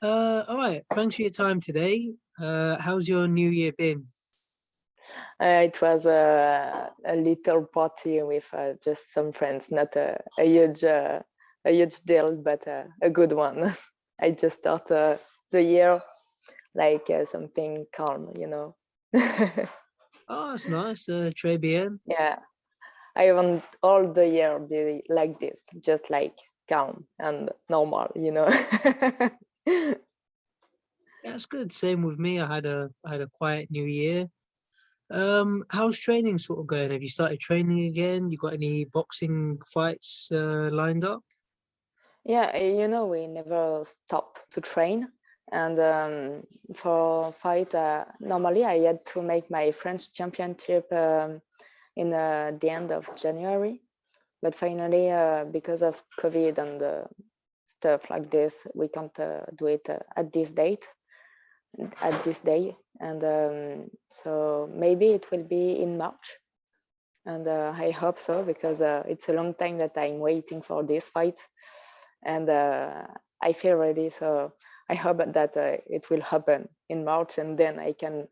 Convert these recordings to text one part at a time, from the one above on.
All right. Thanks for your time today. How's your new year been? It was a little party with just some friends, not a huge deal, but a good one. I just start the year like something calm. Oh, that's nice. Très bien. Yeah, I want all the year be like this, just like calm and normal. That's good. Same with me. I had a quiet new year. How's training sort of going? Have you started training again? You got any boxing fights lined up? Yeah, we never stop to train. And for fight, normally I had to make my French championship in the end of January. But finally, because of COVID and stuff like this, we can't do it at this date, at this day. And so maybe it will be in March. And I hope so, because it's a long time that I'm waiting for this fight. And I feel ready. So I hope that it will happen in March, and then I can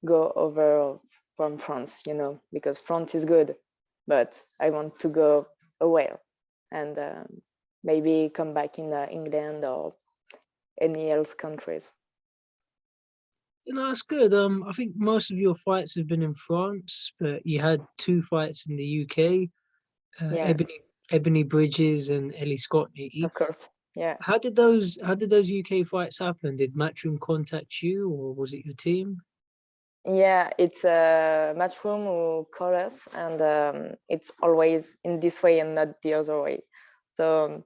go over from France, because France is good, but I want to go away and maybe come back in England or any else countries. That's good. I think most of your fights have been in France, but you had two fights in the UK, Yeah, Ebony Bridges and Ellie Scotney. of course. Yeah. How did those UK fights happen? Did Matchroom contact you or was it your team? Yeah, it's a Matchroom who call us, and it's always in this way and not the other way. So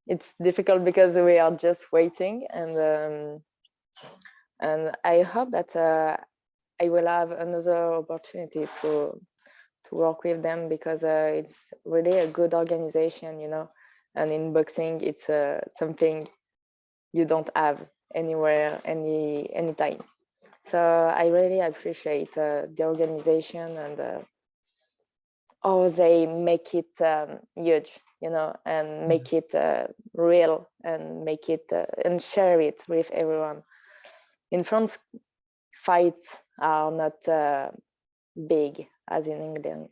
it's difficult because we are just waiting, and I hope that I will have another opportunity to work with them, because it's really a good organization. And in boxing, it's something you don't have anywhere, anytime. So I really appreciate the organization and how they make it huge, and make it real, and make it and share it with everyone. In France, fights are not big as in England,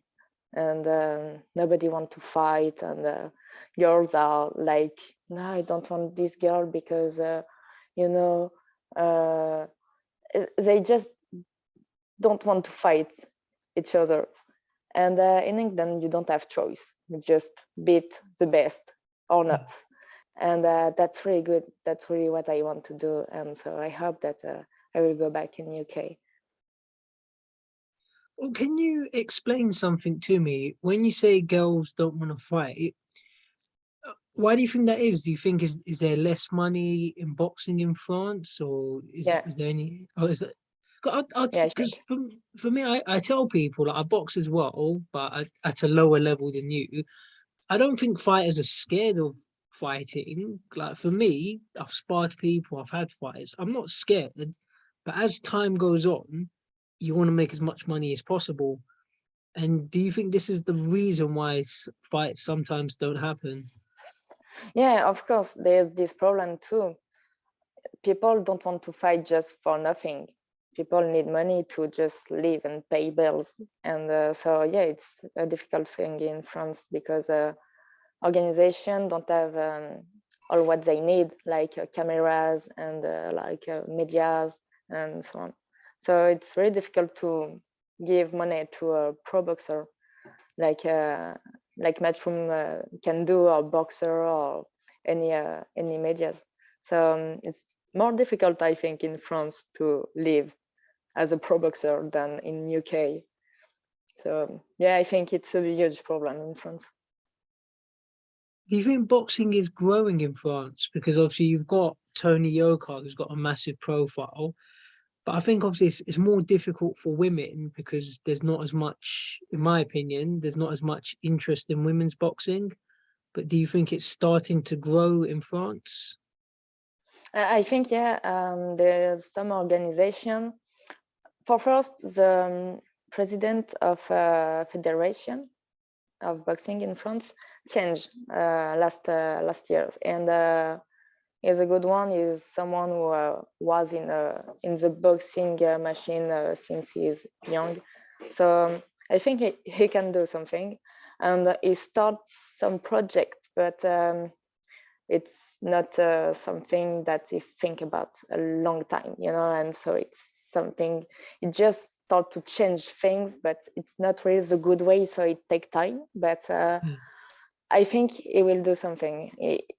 and nobody want to fight, and girls are like, no, I don't want this girl because you know uh, they just don't want to fight each other. And in England, you don't have choice. You just beat the best or not. And that's really good. That's really what I want to do. And so I hope that I will go back in UK. Well, can you explain something to me? When you say girls don't want to fight, why do you think that is? Do you think is there less money in boxing in France, or is Yeah, is there any? Or is that? yeah, I Because think. for me, I tell people like I box as well, but at a lower level than you. I don't think fighters are scared of fighting. Like for me, I've sparred people, I've had fights. I'm not scared, but as time goes on, you want to make as much money as possible. And do you think this is the reason why fights sometimes don't happen? Yeah, of course, there's this problem too. People don't want to fight just for nothing. People need money to just live and pay bills. And so, yeah, it's a difficult thing in France, because organization don't have all what they need, like cameras and like medias and so on. So it's very difficult to give money to a pro boxer, like Matchroom can do, or boxer, or any medias. So it's more difficult, I think, in France to live as a pro boxer than in UK. So yeah, I think it's a huge problem in France. Do you think boxing is growing in France? Because obviously you've got Tony Yoka, who's got a massive profile, but I think obviously it's more difficult for women because there's not as much, in my opinion, there's not as much interest in women's boxing. But do you think it's starting to grow in France? I think, yeah, there's some organization. For first, the president of Federation of Boxing in France changed last years, and is a good one. Is someone who was in the boxing machine since he's young. So I think he can do something, and he starts some project, but it's not something that he think about a long time, you know. And so it's something, it just start to change things, but it's not really the good way. So it take time, but I think he will do something.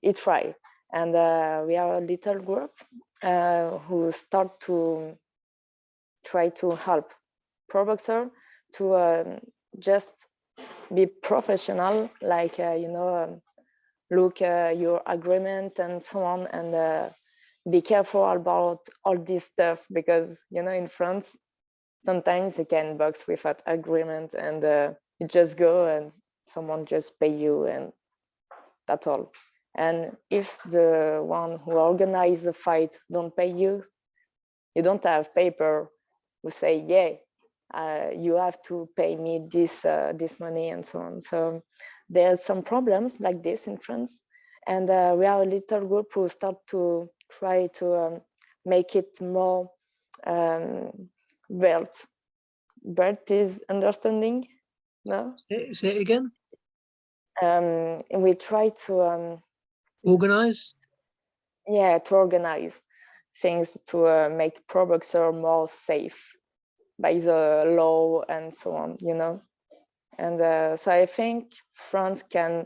He try, and we are a little group who start to try to help pro boxer to just be professional, like you know, look your agreement and so on, and be careful about all this stuff, because you know, in France sometimes you can box without agreement, and you just go and someone just pay you, and that's all. And if the one who organized the fight don't pay you, you don't have paper who say, yeah, you have to pay me this money and so on. So there's some problems like this in France, and we are a little group who start to try to make it more belt. Bert is understanding, no? Say it again. We try to Organize. to organize things to make pro boxer more safe by the law and so on, you know. And so I think France can,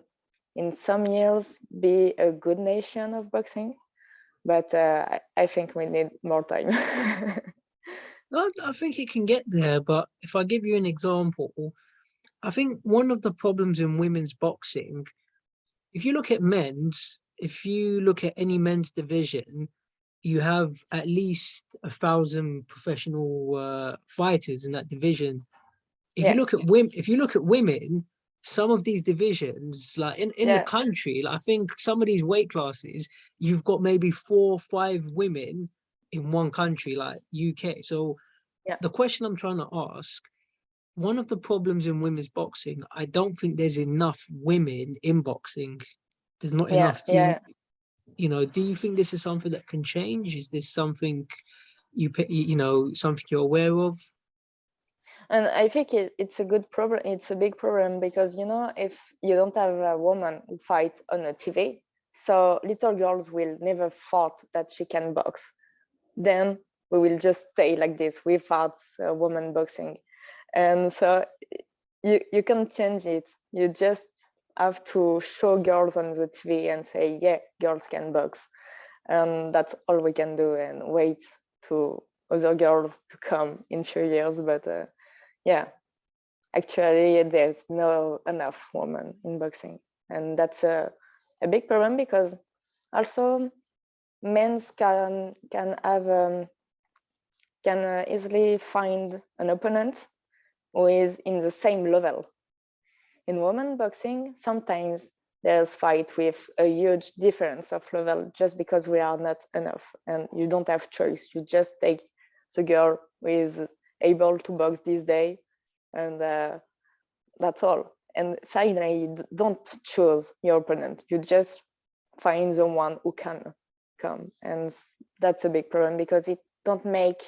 in some years, be a good nation of boxing, but I think we need more time. I think it can get there, but if I give you an example, I think one of the problems in women's boxing, if you look at men's, if you look at any men's division, you have at least 1,000 professional fighters in that division. If you Yeah, look at women, if you look at women, some of these divisions, like in the yeah, country, like I think some of these weight classes, you've got maybe 4 or 5 women in one country, like UK. So yeah, the question I'm trying to ask, one of the problems in women's boxing, I don't think there's enough women in boxing. There's not yeah, enough. yeah. You know, do you think this is something that can change? Is this something you know, something you're aware of? And I think it's a good problem. It's a big problem because, you know, if you don't have a woman who fights on a TV, so little girls will never thought that she can box. Then we will just stay like this without woman boxing. And so you can change it. You just have to show girls on the TV and say, yeah, girls can box. And that's all we can do, and wait to other girls to come in few years. But yeah, actually there's no enough women in boxing, and that's a big problem, because also men's can have can easily find an opponent who is in the same level. In women boxing, sometimes there's fight with a huge difference of level, just because we are not enough, and you don't have choice. You just take the girl who is able to box this day, and that's all. And finally, you don't choose your opponent. You just find the one who can come, and that's a big problem, because it don't make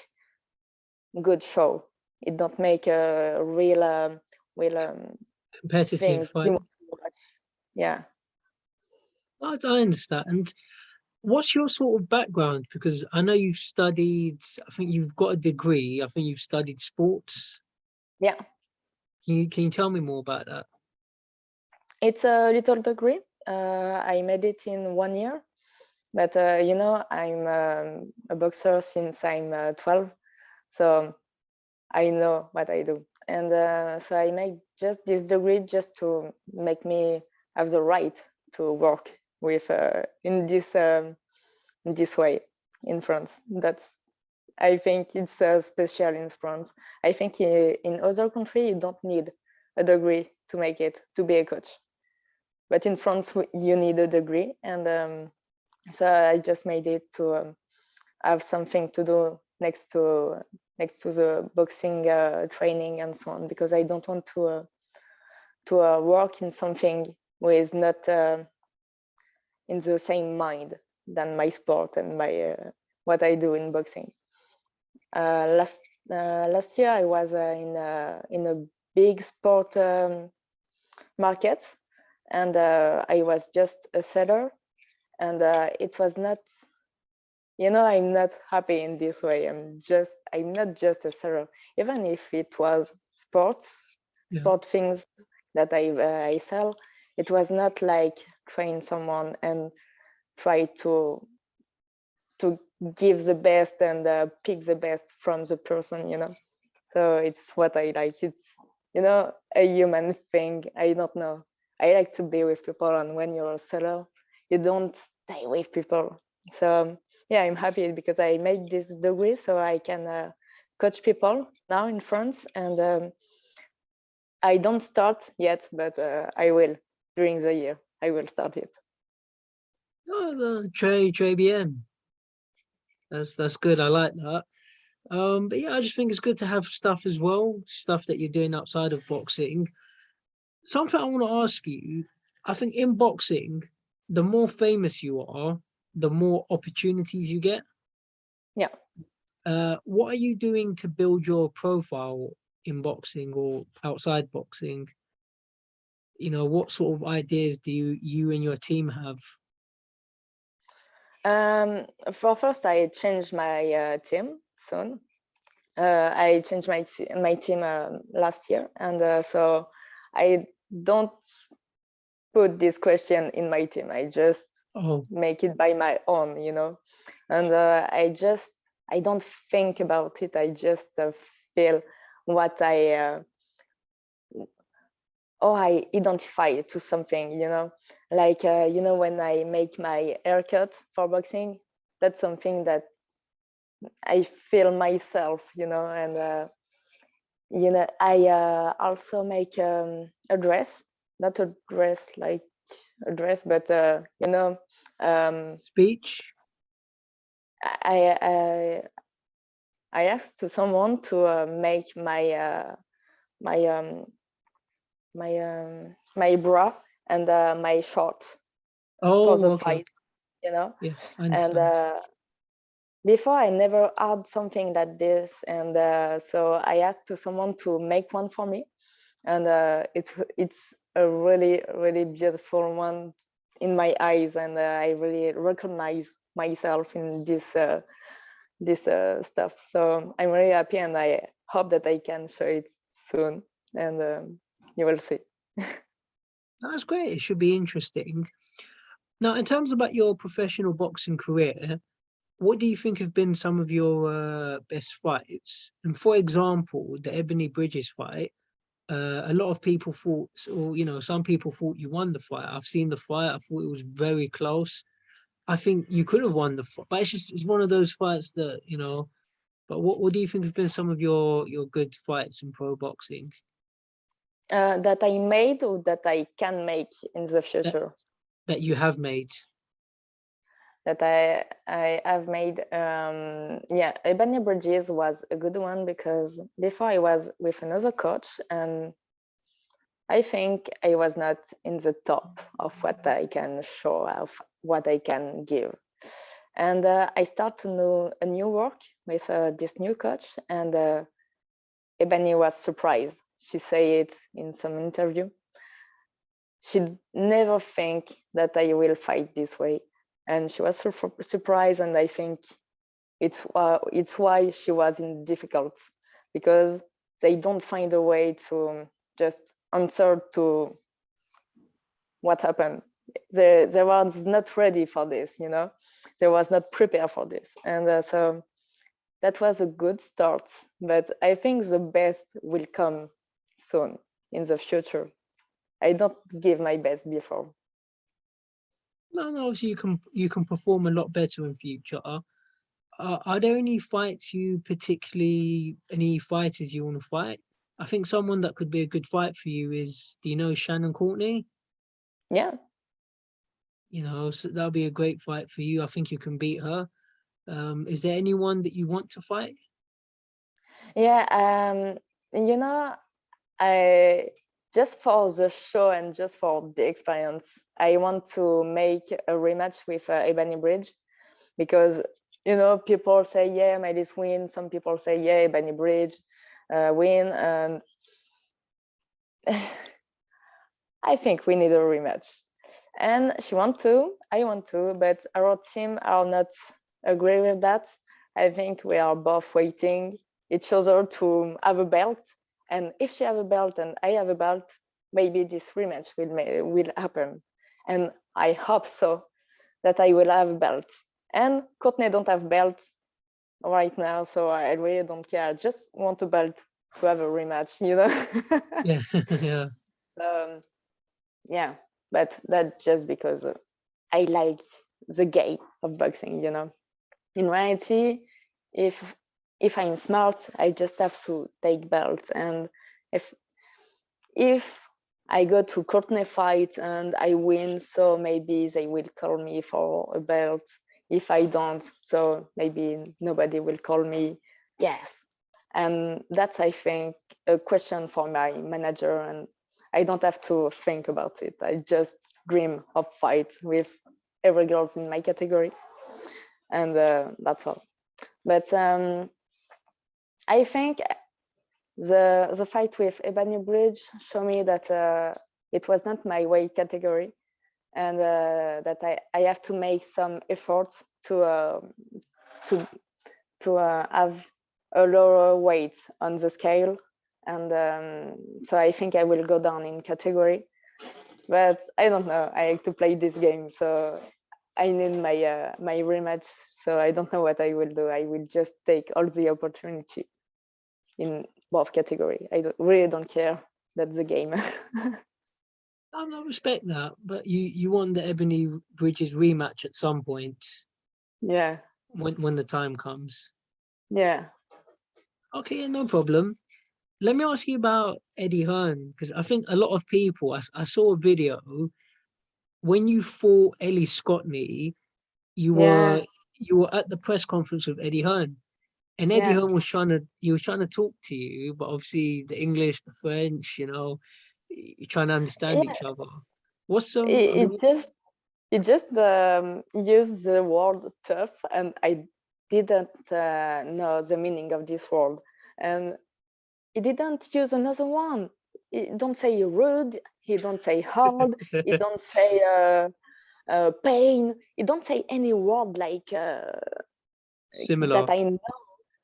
good show. It don't make a real Competitive things fight. you want to watch. Yeah. I understand. And what's your sort of background? Because I know you've studied, I think you've got a degree, I think you've studied sports. Yeah, Can you tell me more about that? it's a little degree. I made it in 1 year, but you know, I'm a boxer since I'm 12, so I know what I do. And so I made just this degree just to make me have the right to work with in this way in France. That's, I think it's special in France. I think in other countries you don't need a degree to make it to be a coach, but in France you need a degree, and so I just made it to have something to do next to the boxing training and so on, because I don't want to work in something who is not in the same mind. than my sport and my what I do in boxing. Last year I was in a big sport market, and I was just a seller, and it was not, I'm not happy in this way. I'm not just a seller, even if it was sport things that I sell. It was not like train someone and try to give the best and pick the best from the person. So it's what I like. It's a human thing. I don't know. I like to be with people, and when you're a seller, you don't stay with people. So yeah, I'm happy because I made this degree so I can coach people now in France, and I don't start yet, but I will during the year. I will start it. Oh, très bien. That's good. I like that. But yeah, I just think it's good to have stuff as well, stuff that you're doing outside of boxing. Something I want to ask you, I think in boxing, the more famous you are, the more opportunities you get. Yeah. What are you doing to build your profile in boxing or outside boxing? What sort of ideas do you and your team have? For first, I changed my team soon. I changed my team last year, and so I don't put this question in my team. I just make it by my own, and I don't think about it. I just feel what I identify to something, like when I make my haircut for boxing, that's something that I feel myself, and I also make a dress, not a dress like a dress, but Speech? I asked to someone to make my my bra and my shorts for the Okay. fight, Yeah, I and understand. before I never had something like this, and so I asked to someone to make one for me, and it's a really really beautiful one in my eyes, and I really recognize myself in this stuff. So I'm really happy, and I hope that I can show it soon, and you will see. That's great. It should be interesting. Now, in terms about your professional boxing career, what do you think have been some of your best fights? And for example, the Ebony Bridges fight, a lot of people thought, or some people thought you won the fight. I've seen the fight. I thought it was very close. I think you could have won the fight, but it's one of those fights that. But what do you think have been some of your good fights in pro boxing That I made or that I can make in the future? that you have made? That I have made. Yeah, Ebanie Bridges was a good one because before I was with another coach, and I think I was not in the top of what I can show, of what I can give. And I start to know a new work with this new coach, and Ebanie was surprised. She said it in some interview. She'd never think that I will fight this way, and she was surprised. And I think it's why she was in difficult, because they don't find a way to just answer to what happened. They was not ready for this, they was not prepared for this, and so that was a good start. But I think the best will come soon in the future. I don't give my best before. No, obviously you can perform a lot better in future. Are there any any fighters you want to fight? I think someone that could be a good fight for you is, do you know Shannon Courtney? Yeah. So that'll be a great fight for you. I think you can beat her. Is there anyone that you want to fight? Yeah. I just for the show and just for the experience, I want to make a rematch with Ebanie Bridge, because people say yeah, Mailys win. Some people say yeah, Ebanie Bridge win, and I think we need a rematch. And she want to, I want to, but our team are not agree with that. I think we are both waiting each other to have a belt. And if she have a belt and I have a belt, maybe this rematch will happen. And I hope so, that I will have a belt. And Courtney don't have belts right now, so I really don't care. I just want a belt to have a rematch, Yeah, yeah. um, yeah, but that's just because I like the game of boxing. In reality, if I'm smart, I just have to take belts, and if I go to Courtney fight and I win, so maybe they will call me for a belt. If I don't, so maybe nobody will call me. Yes, and that's, I think, a question for my manager, and I don't have to think about it. I just dream of fight with every girl in my category, and that's all. But I think the fight with Ebanie Bridge showed me that it was not my weight category, and that I have to make some efforts to have a lower weight on the scale, and so I think I will go down in category. But I don't know. I like to play this game, so I need my rematch. So I don't know what I will do. I will just take all the opportunity in both category. I really don't care. That's the game. I respect that, but you want the Ebony Bridges rematch at some point Yeah, when the time comes. yeah, Okay, yeah, no problem. Let me ask you about Eddie Hearn, because I think a lot of people, I saw a video when you fought Ellie Scottney, you yeah, were you were at the press conference with Eddie Hearn, and Eddie yeah. Hearn was trying to talk to you, but obviously the English, the French, you're trying to understand Yeah, each other. What's some? I it, mean, it just it just used the word tough, and I didn't know the meaning of this word, and he didn't use another one. He don't say rude. He don't say hard. He don't say pain. He don't say any word like that similar. I know.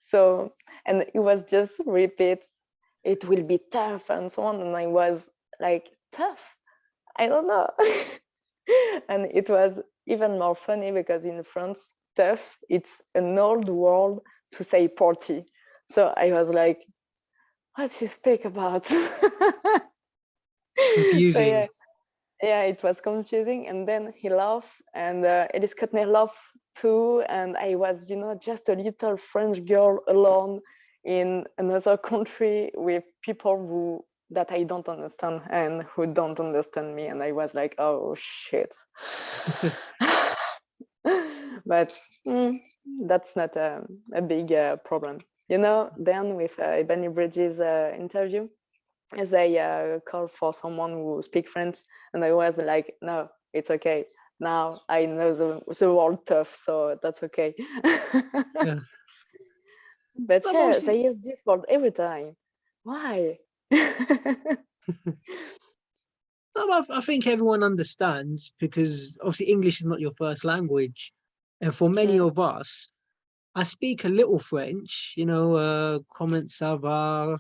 So, and it was just repeat, it will be tough and so on. And I was like, tough? I don't know. And it was even more funny because in France, tough, it's an old word to say party. So I was like, what he speak about? So Confusing. yeah, it was confusing. And then he laughed, and Elise Kotner laughed too. And I was, just a little French girl alone in another country with people that I don't understand and who don't understand me. And I was like, oh shit. But that's not a big problem. Then with Ebanie Bridges' interview, they called for someone who speak French, and I was like, no, it's okay. Now I know the word tough, so that's okay. Yeah. But No, but yeah, obviously, they use this word every time. Why? no, I think everyone understands because obviously English is not your first language, and for many Mm, of us, I speak a little French. Comment ça va,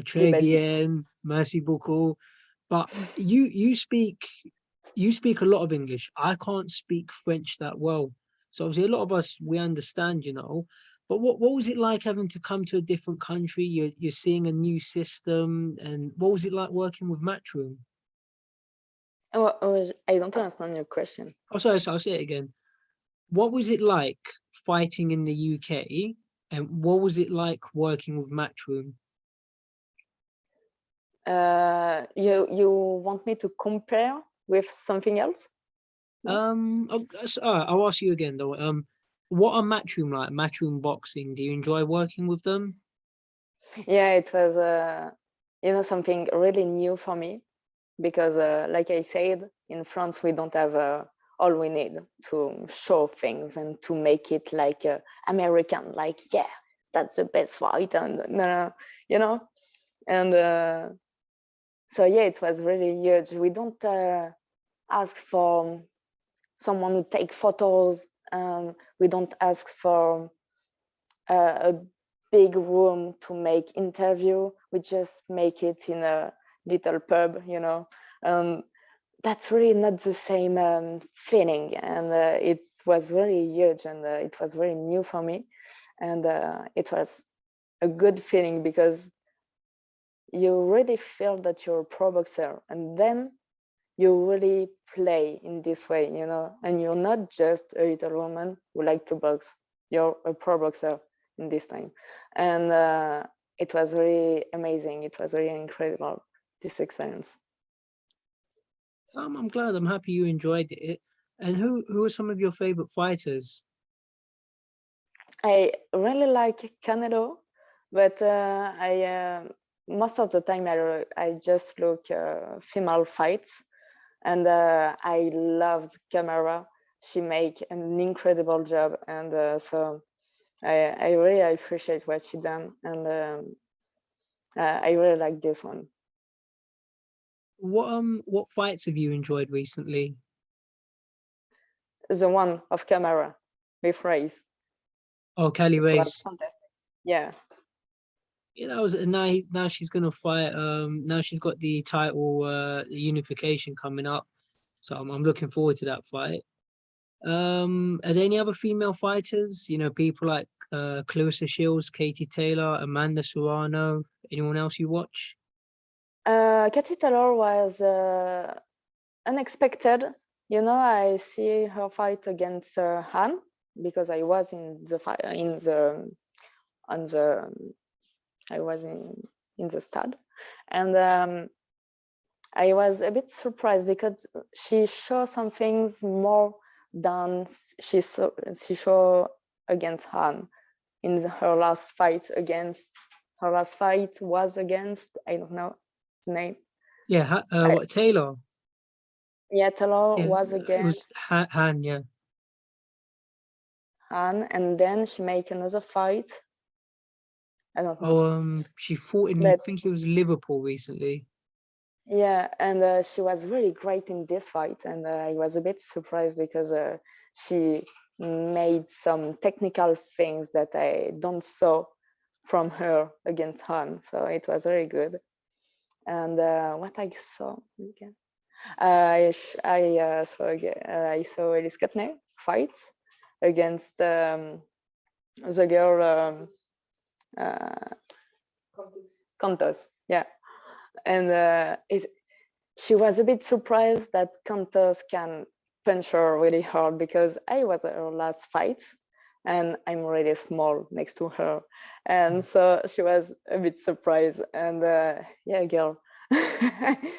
très Libadic. bien, merci beaucoup. But you speak a lot of English. I can't speak French that well. So obviously a lot of us we understand. But what was it like having to come to a different country? You're seeing a new system, and what was it like working with Matchroom? Oh, I don't understand your question. Oh, sorry, so I'll say it again. What was it like fighting in the UK, and what was it like working with Matchroom? You want me to compare with something else? No? I'll ask you again though. What are Matchroom like? Matchroom boxing. Do you enjoy working with them? Yeah, something really new for me, because like I said, in France we don't have all we need to show things and to make it like American, like, yeah, that's the best fight, and no, and so yeah, it was really huge. We don't ask for someone to take photos. We don't ask for a big room to make interview. We just make it in a little pub, that's really not the same feeling, and it was really huge, and it was very new for me, and it was a good feeling because you really feel that you're a pro boxer, and then you really play in this way, and you're not just a little woman who like to box. You're a pro boxer in this time, and it was really amazing. It was really incredible, this experience. I'm glad. I'm happy you enjoyed it. And who are some of your favorite fighters? I really like Canelo, but most of the time I just look female fights, and I loved Camara. She make an incredible job, and so I really appreciate what she done, and I really like this one. What fights have you enjoyed recently? The one of Camara with Race. Oh, Cali It was Race. fantastic. Yeah. Yeah, that was now she's gonna fight. Now she's got the title unification coming up, so I'm looking forward to that fight. Are there any other female fighters? People like Clarissa Shields, Katie Taylor, Amanda Serrano. Anyone else you watch? Katie Taylor was unexpected. I see her fight against Han, because I was in the fight I was in the stad, and I was a bit surprised because she showed some things more than she showed against Han in her last fight against. Her last fight was against, I don't know the name. Yeah, I, what Taylor? yeah, Taylor Yeah, was it was against Han. Yeah. Han, and then she made another fight. I don't know. Oh, she fought in, I But think it was Liverpool recently. yeah, and she was really great in this fight, and I was a bit surprised because she made some technical things that I don't saw from her against Han, so it was very good. And what I saw again, I saw Elise Kutner fight against the girl Contos, yeah, and she was a bit surprised that Contos can punch her really hard, because I was at her last fight and I'm really small next to her, and so she was a bit surprised, and yeah, girl,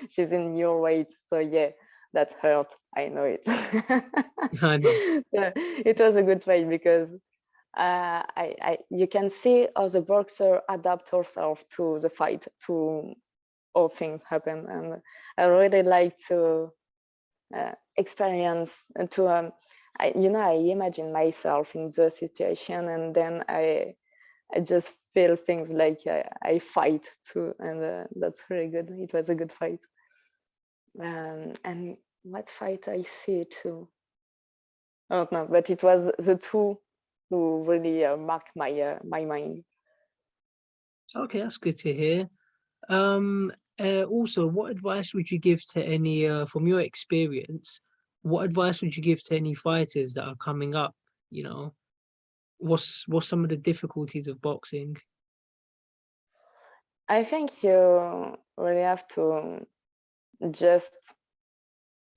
she's in your weight, so yeah, that hurt, I know it. I know. So it was a good fight because you can see how the boxer adapt herself to the fight, to all things happen, and I really like to experience to I imagine myself in the situation, and then I just feel things like I fight too, and that's really good. It was a good fight. And what fight I see too, I don't know, but it was the two who really marked my mind. Okay, that's good to hear. Also, what advice would you give to any, from your experience, what advice would you give to any fighters that are coming up? What's some of the difficulties of boxing? I think you really have to just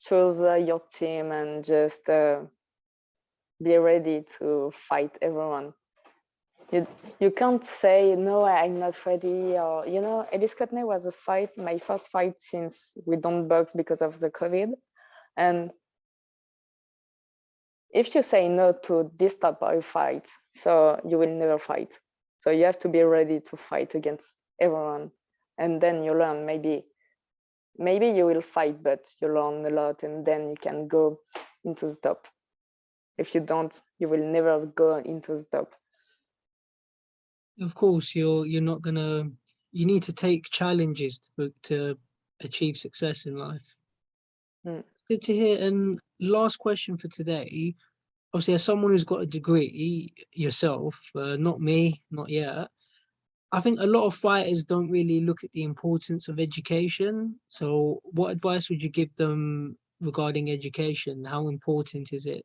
choose your team and just be ready to fight everyone. You can't say no, I'm not ready, or Elise Cotney was my first fight since we don't box because of the COVID, and if you say no to this type of fights, so you will never fight. So you have to be ready to fight against everyone, and then you learn. Maybe you will fight, but you learn a lot, and then you can go into the top. If you don't, you will never go into the top. Of course, you're not gonna. You need to take challenges to achieve success in life. Mm. Good to hear. And last question for today. Obviously, as someone who's got a degree yourself, not me, not yet. I think a lot of fighters don't really look at the importance of education. So, what advice would you give them regarding education? How important is it?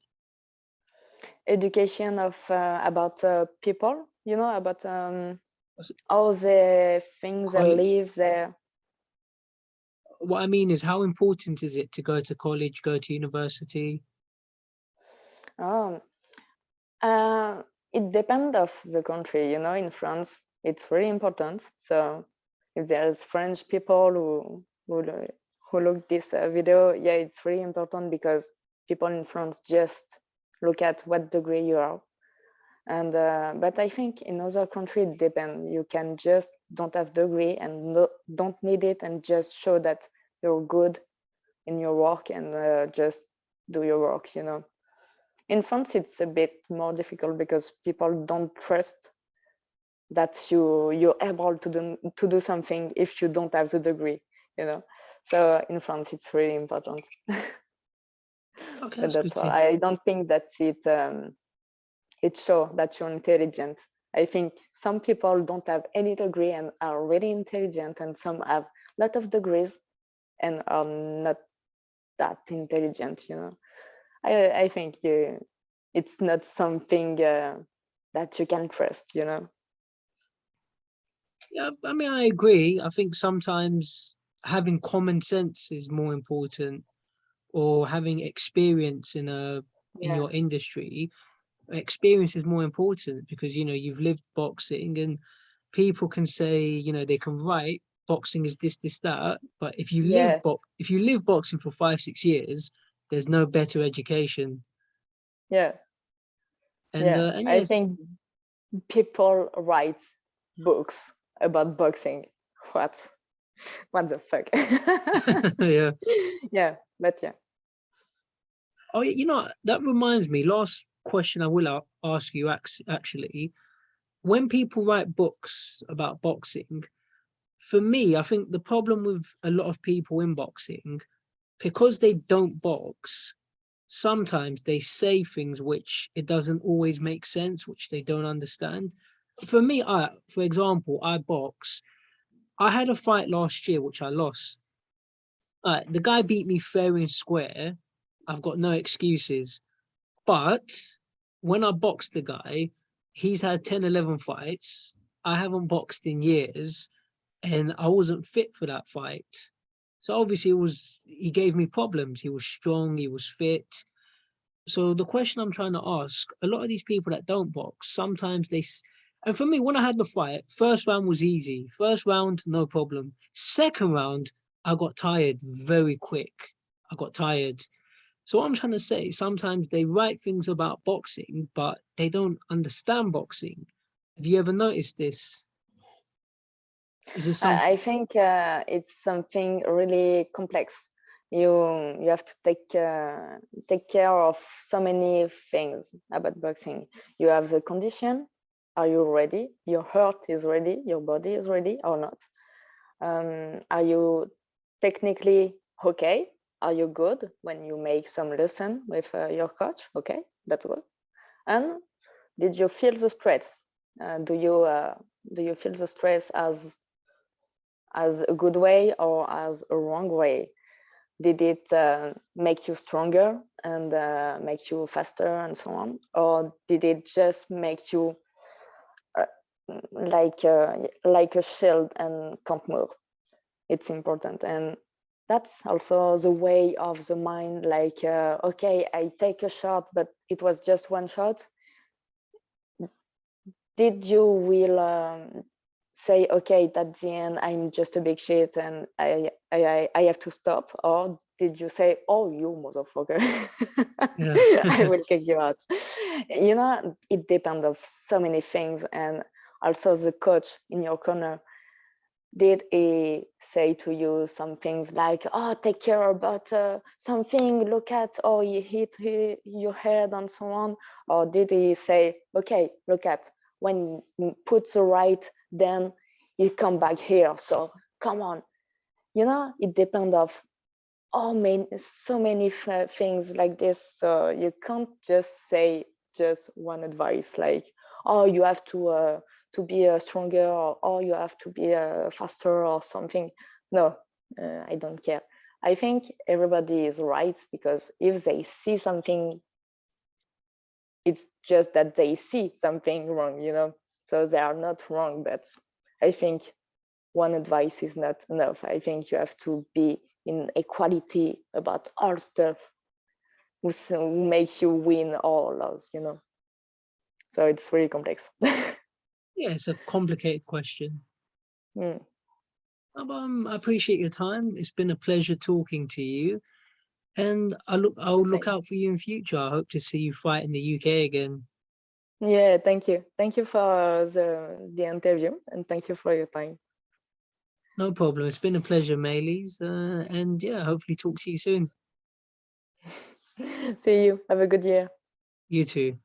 Education of about people, about all the things they College. live there. What I mean is, how important is it to go to college, go to university? Um, it depends of the country. In France, it's really important. So if there's French people who look this video, yeah, it's really important because people in France just look at what degree you are. And but I think in other countries it depends. You can just don't have degree and don't need it, and just show that you're good in your work, and just do your work. In France, it's a bit more difficult because people don't trust that you're able to do something if you don't have the degree. So in France, it's really important. Okay, But that's good that's to all. hear. I don't think that it shows that you're intelligent. I think some people don't have any degree and are really intelligent, and some have a lot of degrees and are not that intelligent. I think it's not something that you can trust. Yeah, I mean, I agree. I think sometimes having common sense is more important, or having experience in Yeah. your industry. Experience is more important because you've lived boxing, and people can say they can write boxing is this that, but Yeah. if you live boxing for 5-6 years, there's no better education. Yeah. And Yeah. and I yes. think people write books about boxing. What? What the fuck? Yeah. Yeah, but yeah. Oh, that reminds me. Last question I will ask you actually. When people write books about boxing, for me, I think the problem with a lot of people in boxing, because they don't box, sometimes they say things which it doesn't always make sense, which they don't understand. For me, for example, I box. I had a fight last year which I lost. The guy beat me fair and square. I've got no excuses. But when I boxed the guy, he's had 10, 11 fights. I haven't boxed in years, and I wasn't fit for that fight. So obviously he gave me problems. He was strong, he was fit. So the question I'm trying to ask, a lot of these people that don't box, sometimes and for me, when I had the fight, first round was easy. First round, no problem. Second round, I got tired very quick. I got tired. So what I'm trying to say, sometimes they write things about boxing, but they don't understand boxing. Have you ever noticed this? Is this something? I think it's something really complex. You have to take care of so many things about boxing. You have the condition. Are you ready? Your heart is ready. Your body is ready or not? Are you technically okay? Are you good when you make some lesson with your coach? Okay, that's good. And did you feel the stress? Do you feel the stress as a good way or as a wrong way? Did it make you stronger and make you faster and so on, or did it just make you uh, like a shield and can't move? It's important, and that's also the way of the mind. Like, okay, I take a shot, but it was just one shot. Did you will say, okay, at the end, I'm just a big shit and I have to stop? Or did you say, oh, you motherfucker, Yeah. I will kick you out? It depends of so many things, and also the coach in your corner. did he say to you some things like, oh, take care about something, look at, oh, you hit your head and so on? Or did he say, okay, look at, when you put the right, then you come back here, so come on. You know, it depends of so many things like this, so you can't just say just one advice like, oh, you have to be stronger, or oh, you have to be faster or something. No, I don't care. I think everybody is right, because if they see something, it's just that they see something wrong, you know, so they are not wrong. But I think one advice is not enough. I think you have to be in equality about all stuff who makes you win or lose, you know. So it's really complex. Yeah, it's a complicated question. Mm, I appreciate your time. It's been a pleasure talking to you, and I'll look thank- out for you in future. I hope to see you fight in the UK again. yeah, thank you. Thank you for the interview, and thank you for your time. No problem. It's been a pleasure, Mailys. And yeah, hopefully talk to you soon. See you. Have a good year. You too.